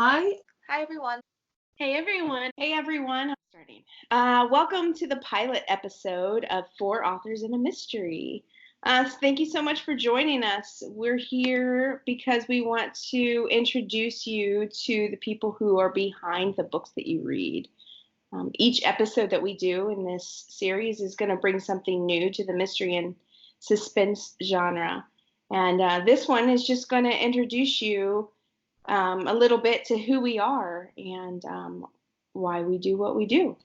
Hi. Hi, everyone. Hey everyone. Hey everyone. Starting. Welcome to the pilot episode of Four Authors in a Mystery. Thank you so much for joining us. We're here because we want to introduce you to the people who are behind the books that you read. Each episode that we do in this series is going to bring something new to the mystery and suspense genre. And this one is just going to introduce you a little bit to who we are and why we do what we do.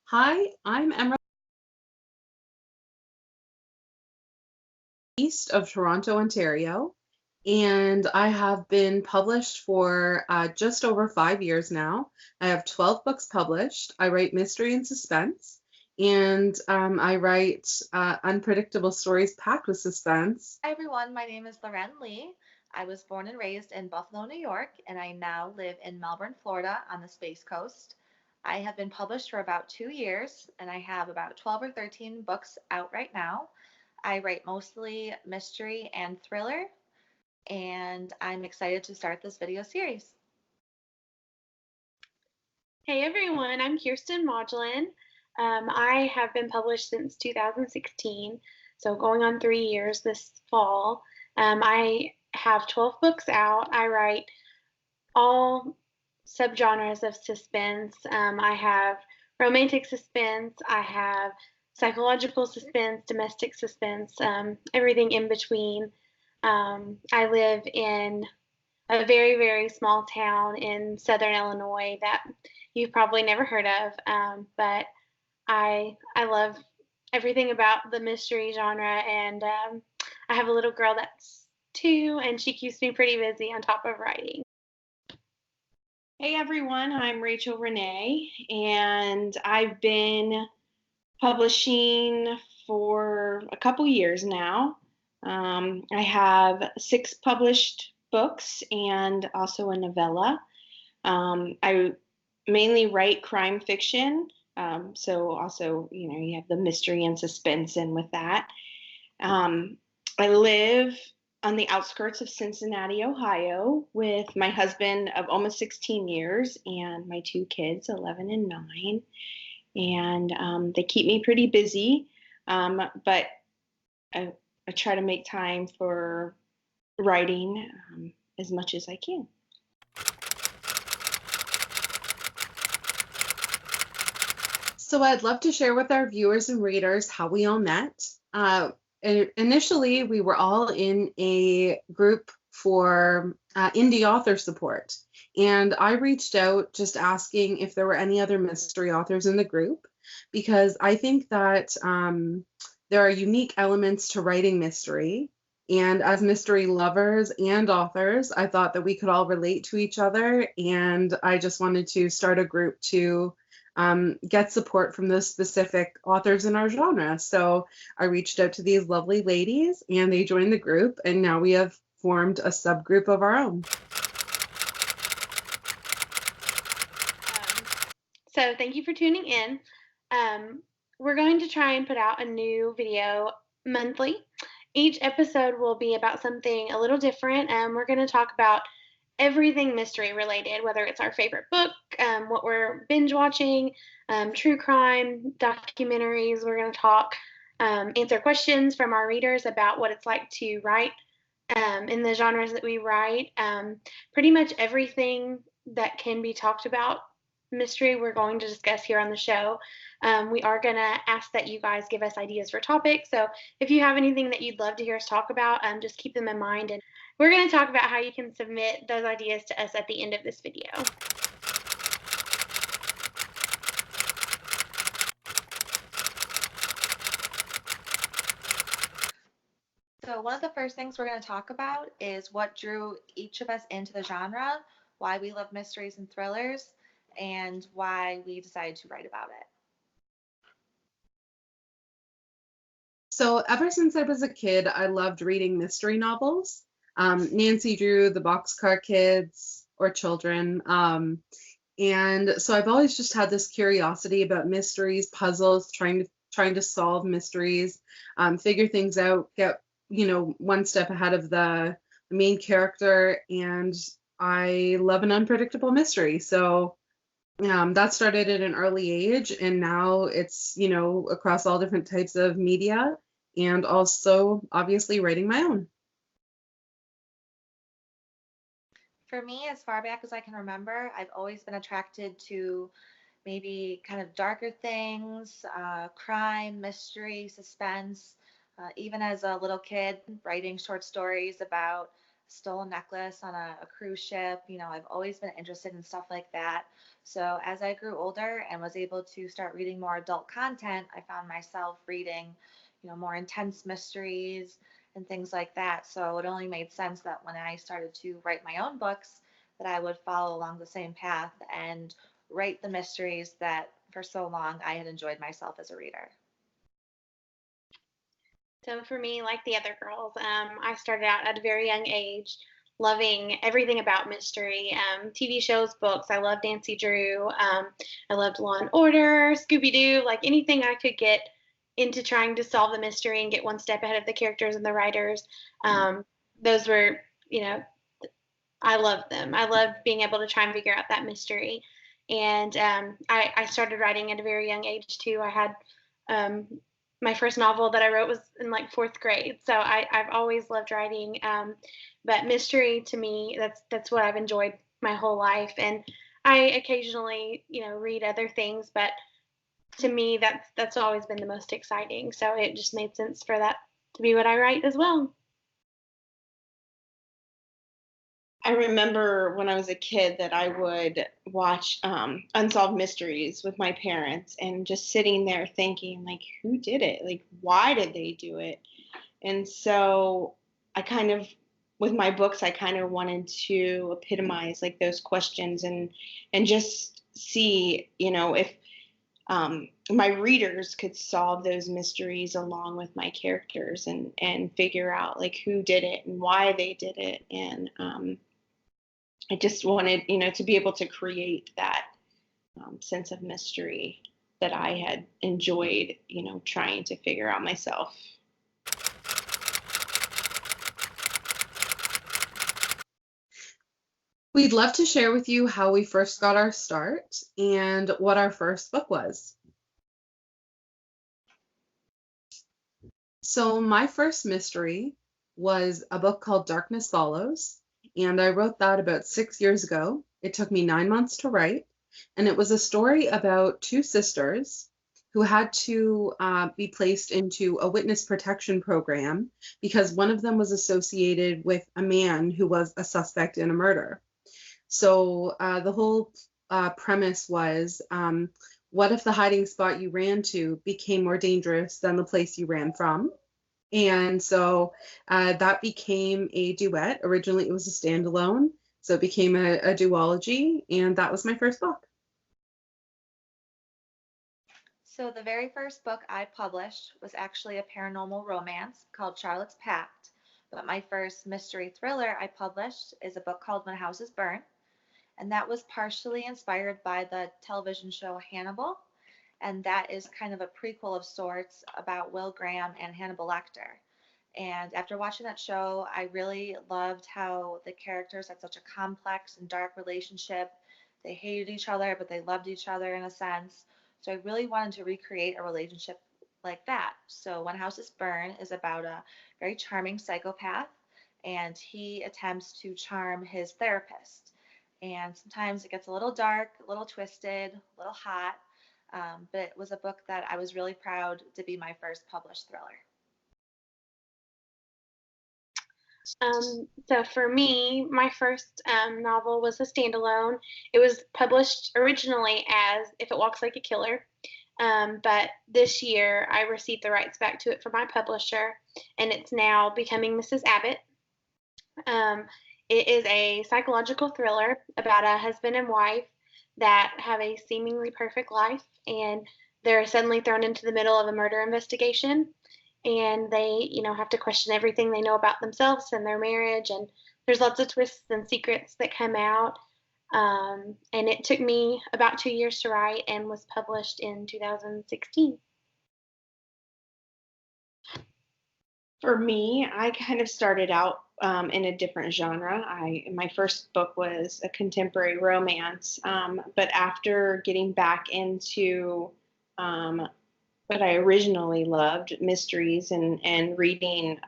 Hi, I'm Emerald, east of Toronto, Ontario, and I have been published for just over 5 years now. I have 12 books published. I write mystery and suspense, and I write unpredictable stories packed with suspense. Hi, everyone. My name is Laurèn Lee. I was born and raised in Buffalo, New York, and I now live in Melbourne, Florida on the Space Coast. I have been published for about 2 years, and I have about 12 or 13 books out right now. I write mostly mystery and thriller, and I'm excited to start this video series. Hey everyone, I'm Kiersten Modglin. I have been published since 2016, so going on 3 years this fall. I have 12 books out. I write all subgenres of suspense. I have romantic suspense, I have psychological suspense, domestic suspense, everything in between. I live in a very, very small town in southern Illinois that you've probably never heard of, but I love everything about the mystery genre, and I have a little girl that's 2, and she keeps me pretty busy on top of writing. Hey everyone, I'm Rachel Renee, and I've been publishing for a couple years now. I have 6 published books and also a novella. I mainly write crime fiction, so also, you have the mystery and suspense in with that. I live on the outskirts of Cincinnati, Ohio, with my husband of almost 16 years and my 2 kids, 11 and 9. And they keep me pretty busy, but I try to make time for writing as much as I can. So I'd love to share with our viewers and readers how we all met. Initially, we were all in a group for indie author support, and I reached out just asking if there were any other mystery authors in the group, because I think that there are unique elements to writing mystery, and as mystery lovers and authors, I thought that we could all relate to each other, and I just wanted to start a group to get support from the specific authors in our genre. So I reached out to these lovely ladies and they joined the group, and now we have formed a subgroup of our own. So thank you for tuning in. We're going to try and put out a new video monthly. Each episode will be about something a little different. We're going to talk about everything mystery related, whether it's our favorite book, what we're binge watching, true crime, documentaries. We're going to talk, answer questions from our readers about what it's like to write in the genres that we write. Pretty much everything that can be talked about mystery we're going to discuss here on the show. We are going to ask that you guys give us ideas for topics. So if you have anything that you'd love to hear us talk about, just keep them in mind. And we're going to talk about how you can submit those ideas to us at the end of this video. So one of the first things we're going to talk about is what drew each of us into the genre, why we love mysteries and thrillers, and why we decided to write about it. So ever since I was a kid, I loved reading mystery novels. Nancy Drew, the Boxcar Kids, or Children. And so I've always just had this curiosity about mysteries, puzzles, trying to solve mysteries, figure things out, get, one step ahead of the main character. And I love an unpredictable mystery. So that started at an early age, and now it's, across all different types of media, and also obviously writing my own. For me, as far back as I can remember, I've always been attracted to maybe kind of darker things, crime, mystery, suspense. Even as a little kid, writing short stories about a stolen necklace on a cruise ship, I've always been interested in stuff like that. So as I grew older and was able to start reading more adult content, I found myself reading, more intense mysteries and things like that. So it only made sense that when I started to write my own books, that I would follow along the same path and write the mysteries that for so long I had enjoyed myself as a reader. So for me, like the other girls, I started out at a very young age loving everything about mystery, TV shows, books. I loved Nancy Drew. I loved Law and Order, Scooby Doo, like anything I could get into trying to solve the mystery and get one step ahead of the characters and the writers. Those were, I loved them. I loved being able to try and figure out that mystery. And I started writing at a very young age too. I had um, my first novel that I wrote was in like fourth grade. So I've always loved writing. But mystery to me, that's what I've enjoyed my whole life. And I occasionally, read other things, but to me, that's always been the most exciting. So it just made sense for that to be what I write as well. I remember when I was a kid that I would watch Unsolved Mysteries with my parents and just sitting there thinking, like, who did it? Like, why did they do it? And so I kind of, with my books, I kind of wanted to epitomize like those questions and just see, if my readers could solve those mysteries along with my characters and figure out like who did it and why they did it. And I just wanted, to be able to create that sense of mystery that I had enjoyed, trying to figure out myself. We'd love to share with you how we first got our start and what our first book was. So my first mystery was a book called Darkness Follows, and I wrote that about 6 years ago. It took me 9 months to write, and it was a story about two sisters who had to be placed into a witness protection program because one of them was associated with a man who was a suspect in a murder. So the whole premise was, what if the hiding spot you ran to became more dangerous than the place you ran from? And so that became a duet. Originally, it was a standalone, so it became a duology, and that was my first book. So the very first book I published was actually a paranormal romance called Charlotte's Pact, but my first mystery thriller I published is a book called When Houses Burn, and that was partially inspired by the television show Hannibal, and that is kind of a prequel of sorts about Will Graham and Hannibal Lecter. And after watching that show, I really loved how the characters had such a complex and dark relationship. They hated each other, but they loved each other in a sense. So I really wanted to recreate a relationship like that. So When Houses Burn is about a very charming psychopath, and he attempts to charm his therapist. And sometimes it gets a little dark, a little twisted, a little hot, but it was a book that I was really proud to be my first published thriller. So for me, my first novel was a standalone. It was published originally as If It Walks Like a Killer, but this year I received the rights back to it from my publisher, and it's now becoming Mrs. Abbott. It is a psychological thriller about a husband and wife that have a seemingly perfect life, and they're suddenly thrown into the middle of a murder investigation, and they, have to question everything they know about themselves and their marriage, and there's lots of twists and secrets that come out. And it took me about 2 years to write and was published in 2016. For me, I kind of started out in a different genre. My first book was a contemporary romance, but after getting back into what I originally loved, mysteries, and reading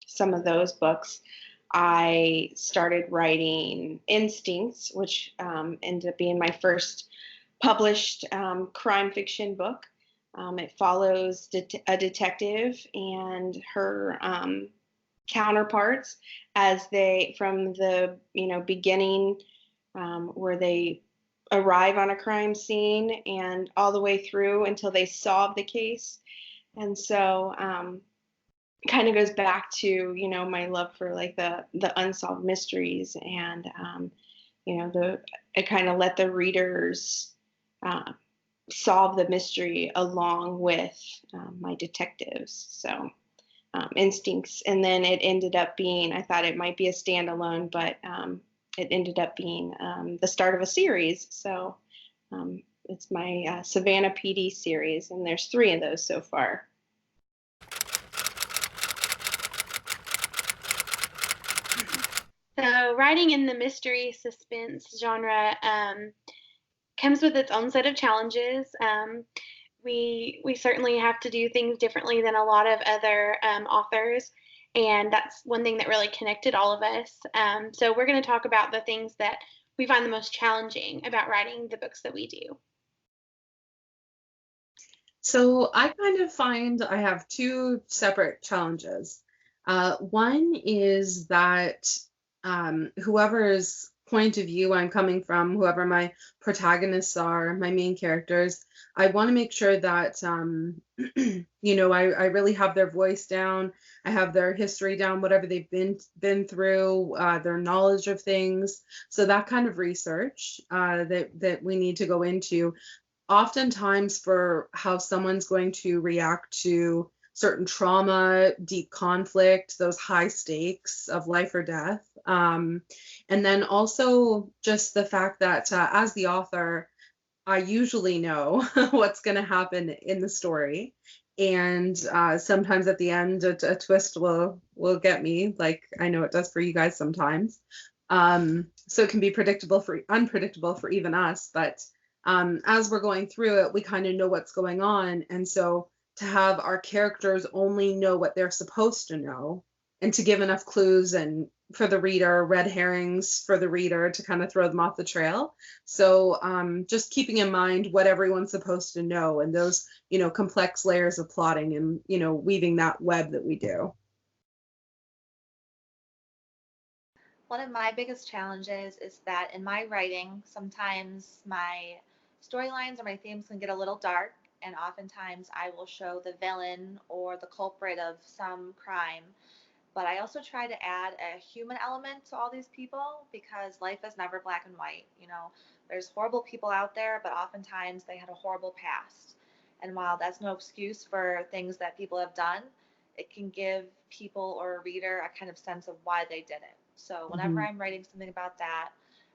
some of those books, I started writing Instincts, which ended up being my first published crime fiction book. It follows a detective and her counterparts as they, from the beginning, where they arrive on a crime scene and all the way through until they solve the case. And so kind of goes back to my love for like the unsolved mysteries, and I kind of let the readers solve the mystery along with my detectives. So Instincts, and then it ended up being, I thought it might be a standalone, but it ended up being the start of a series. So it's my Savannah PD series, and there's 3 of those so far. So writing in the mystery suspense genre comes with its own set of challenges. We certainly have to do things differently than a lot of other authors, and that's one thing that really connected all of us. So we're going to talk about the things that we find the most challenging about writing the books that we do. So I kind of find I have 2 separate challenges. One is that whoever's point of view I'm coming from, whoever my protagonists are, my main characters, I want to make sure that I really have their voice down, I have their history down, whatever they've been through, their knowledge of things. So that kind of research that we need to go into, oftentimes for how someone's going to react to certain trauma, deep conflict, those high stakes of life or death. And then also just the fact that as the author, I usually know what's going to happen in the story. And sometimes at the end, a twist will get me, like I know it does for you guys sometimes. So it can be unpredictable for even us. But as we're going through it, we kind of know what's going on. And so to have our characters only know what they're supposed to know, and to give enough clues and for the reader, red herrings for the reader to kind of throw them off the trail. So just keeping in mind what everyone's supposed to know, and those, complex layers of plotting, and, weaving that web that we do. One of my biggest challenges is that in my writing, sometimes my storylines or my themes can get a little dark, and oftentimes I will show the villain or the culprit of some crime. But I also try to add a human element to all these people, because life is never black and white. There's horrible people out there, but oftentimes they had a horrible past. And while that's no excuse for things that people have done, it can give people or a reader a kind of sense of why they did it. So whenever I'm writing something about that,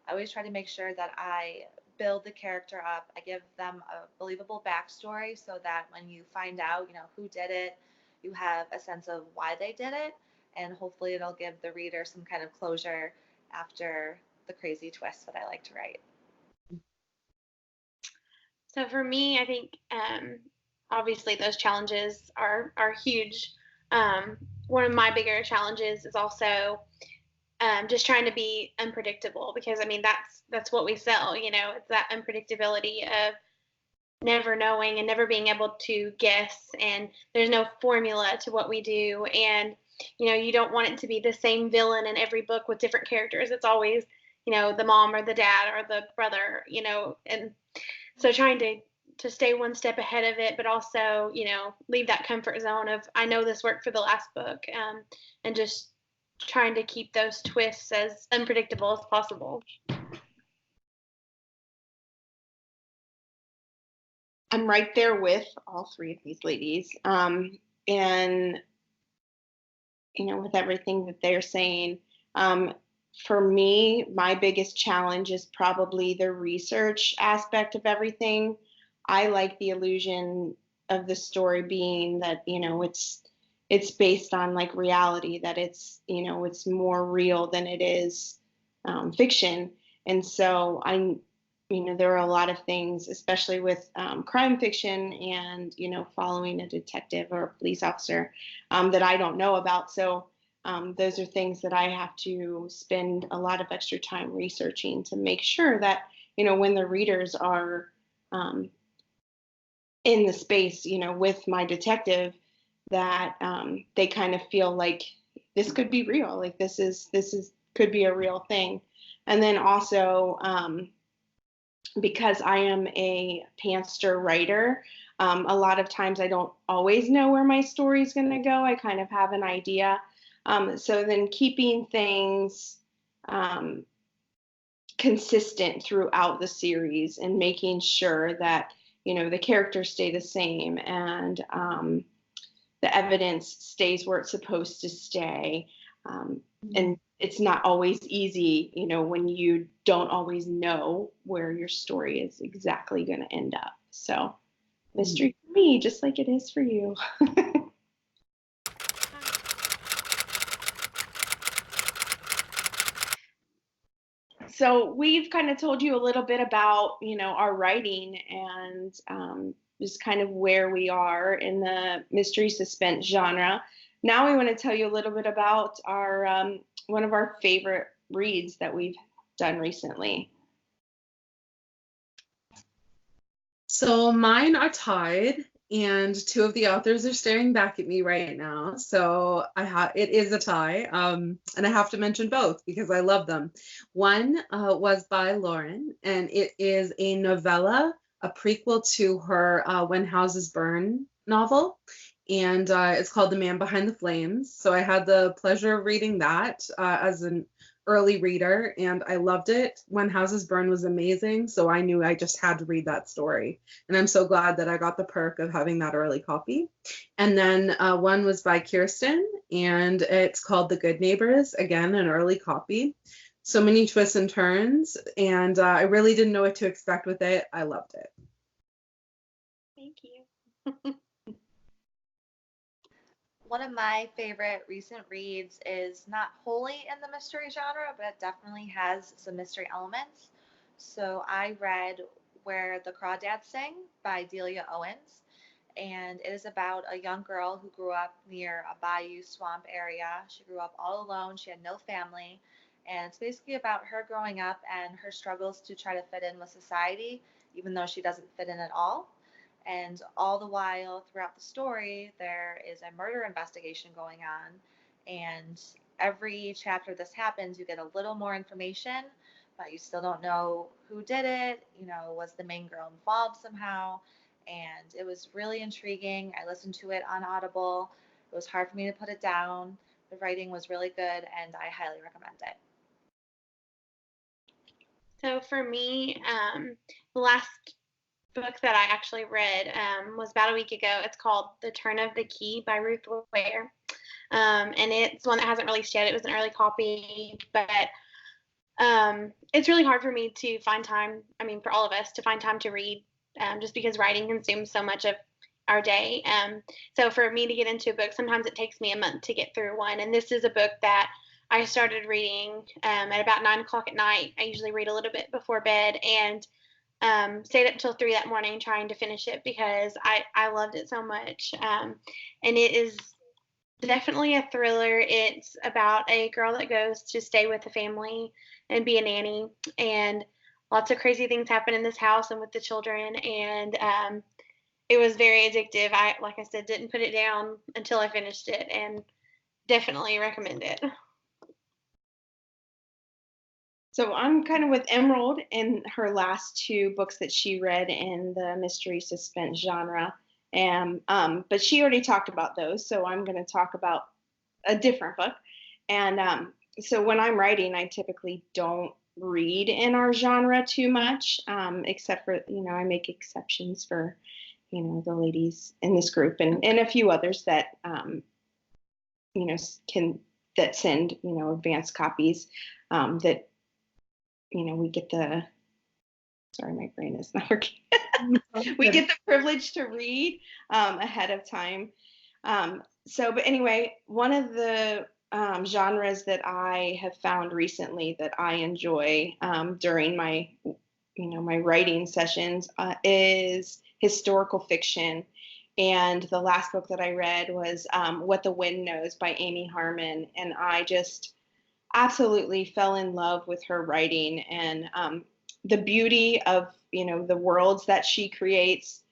I always try to make sure that I build the character up. I give them a believable backstory so that when you find out, who did it, you have a sense of why they did it, and hopefully it'll give the reader some kind of closure after the crazy twist that I like to write. So for me, I think obviously those challenges are huge. One of my bigger challenges is also just trying to be unpredictable, because I mean that's what we sell. It's that unpredictability of never knowing and never being able to guess, and there's no formula to what we do, and you don't want it to be the same villain in every book with different characters. It's always the mom or the dad or the brother, and so trying to stay one step ahead of it, but also leave that comfort zone of, I know this worked for the last book, and just trying to keep those twists as unpredictable as possible. I'm right there with all 3 of these ladies. And with everything that they're saying, for me, my biggest challenge is probably the research aspect of everything. I like the illusion of the story being that, it's based on like reality, that it's more real than it is fiction. And so there are a lot of things, especially with crime fiction and, following a detective or a police officer that I don't know about. So those are things that I have to spend a lot of extra time researching to make sure that, when the readers are in the space, with my detective, that they kind of feel like this could be real, like this is could be a real thing. And then also, because I am a pantser writer, a lot of times I don't always know where my story is going to go. I kind of have an idea. So then keeping things consistent throughout the series and making sure that, the characters stay the same and the evidence stays where it's supposed to stay. And it's not always easy, when you don't always know where your story is exactly going to end up. So mystery for me, just like it is for you. So we've kind of told you a little bit about, our writing and just kind of where we are in the mystery suspense genre. Now we want to tell you a little bit about our one of our favorite reads that we've done recently. So mine are tied, and two of the authors are staring back at me right now. So it is a tie, and I have to mention both because I love them. One was by Laurèn, and it is a novella, a prequel to her When Houses Burn novel, and it's called The Man Behind the Flames. So I had the pleasure of reading that as an early reader, and I loved it. When Houses Burn was amazing, so I knew I just had to read that story, and I'm so glad that I got the perk of having that early copy. And then one was by Kiersten, and it's called The Good Neighbors, again an early copy. So many twists and turns, and I really didn't know what to expect with it. I loved it. Thank you. One of my favorite recent reads is not wholly in the mystery genre, but it definitely has some mystery elements. So I read Where the Crawdads Sing by Delia Owens, and it is about a young girl who grew up near a bayou swamp area. She grew up all alone, she had no family, and it's basically about her growing up and her struggles to try to fit in with society, even though she doesn't fit in at all. And all the while throughout the story, there is a murder investigation going on. And every chapter this happens, you get a little more information, but you still don't know who did it. Was the main girl involved somehow? And it was really intriguing. I listened to it on Audible. It was hard for me to put it down. The writing was really good, and I highly recommend it. So for me, the last book that I actually read was about a week ago. It's called The Turn of the Key by Ruth Ware. And it's one that hasn't released yet. It was an early copy, but it's really hard for me to find time, for all of us, to find time to read, just because writing consumes so much of our day. So for me to get into a book, sometimes it takes me a month to get through one. And this is a book that I started reading at about 9 o'clock at night. I usually read a little bit before bed, and stayed up till 3 that morning trying to finish it because I loved it so much. And it is definitely a thriller. It's about a girl that goes to stay with a family and be a nanny, and lots of crazy things happen in this house and with the children. And it was very addictive. Like I said, didn't put it down until I finished it, and definitely recommend it. So I'm kind of with Emerald in her last two books that she read in the mystery suspense genre. And but she already talked about those, so I'm going to talk about a different book. And so when I'm writing, I typically don't read in our genre too much, except for, I make exceptions for, the ladies in this group and a few others that, can that send, advanced copies. that, we get the, sorry, my brain is not working. We get the privilege to read ahead of time. But anyway, one of the genres that I have found recently that I enjoy during my, my writing sessions is historical fiction. And the last book that I read was What the Wind Knows by Amy Harmon. And I just absolutely fell in love with her writing and the beauty of, the worlds that she creates.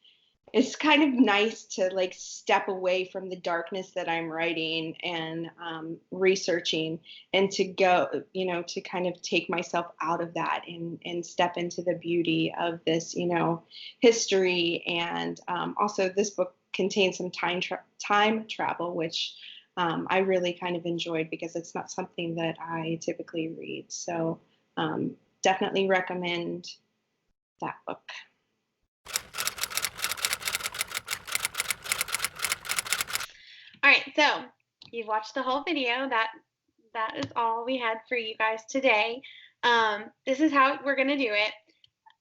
It's kind of nice to like step away from the darkness that I'm writing and researching, and to go, to kind of take myself out of that and step into the beauty of this, history. And also this book contains some time travel, which I really kind of enjoyed because it's not something that I typically read. So definitely recommend that book. All right, so you've watched the whole video. That is all we had for you guys today. This is how we're going to do it.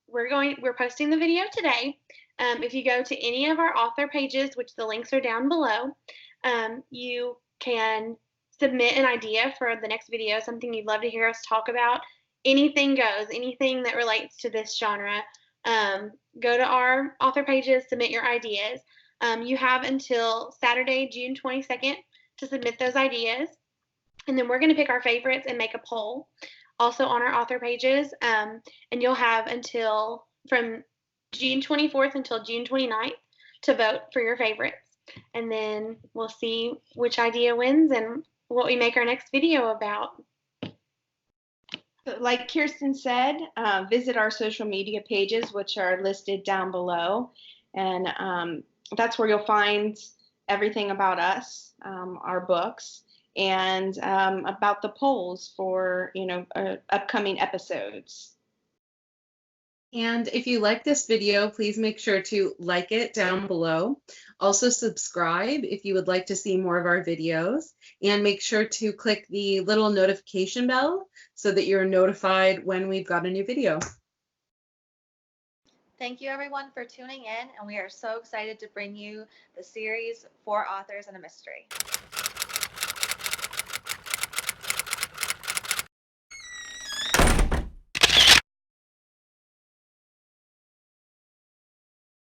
We're posting the video today. If you go to any of our author pages, which the links are down below, you can submit an idea for the next video, something you'd love to hear us talk about. Anything goes, anything that relates to this genre. Go to our author pages, submit your ideas. You have until Saturday, June 22nd to submit those ideas. And then we're going to pick our favorites and make a poll also on our author pages. And you'll have until from June 24th until June 29th to vote for your favorites. And then we'll see which idea wins and what we make our next video about. Like Kiersten said, visit our social media pages, which are listed down below. And that's where you'll find everything about us, our books, and about the polls for, upcoming episodes. And if you like this video, please make sure to like it down below. Also subscribe if you would like to see more of our videos, and make sure to click the little notification bell so that you're notified when we've got a new video. Thank you everyone for tuning in, and we are so excited to bring you the series 4 Authors and a Mystery.